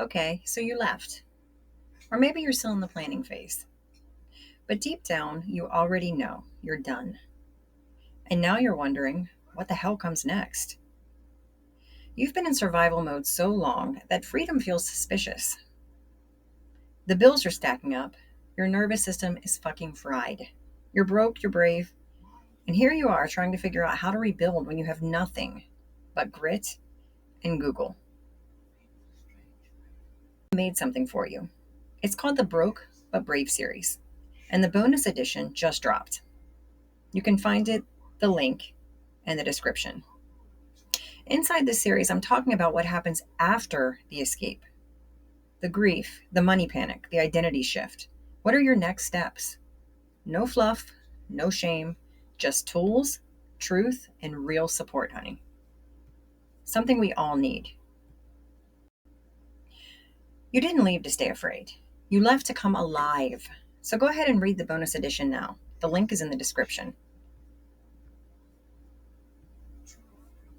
Okay, so you left. Or maybe you're still in the planning phase. But deep down, you already know you're done. And now you're wondering, what the hell comes next? You've been in survival mode so long that freedom feels suspicious. The bills are stacking up. Your nervous system is fucking fried. You're broke, you're brave, and here you are trying to figure out how to rebuild when you have nothing but grit and Google. I made something for you. It's called the Broke but Brave series, and the bonus edition just dropped. You can find the link, in the description. Inside this series, I'm talking about what happens after the escape, the grief, the money panic, the identity shift. What are your next steps? No fluff, no shame, just tools, truth, and real support, honey. Something we all need. You didn't leave to stay afraid. You left to come alive. So go ahead and read the bonus edition now. The link is in the description.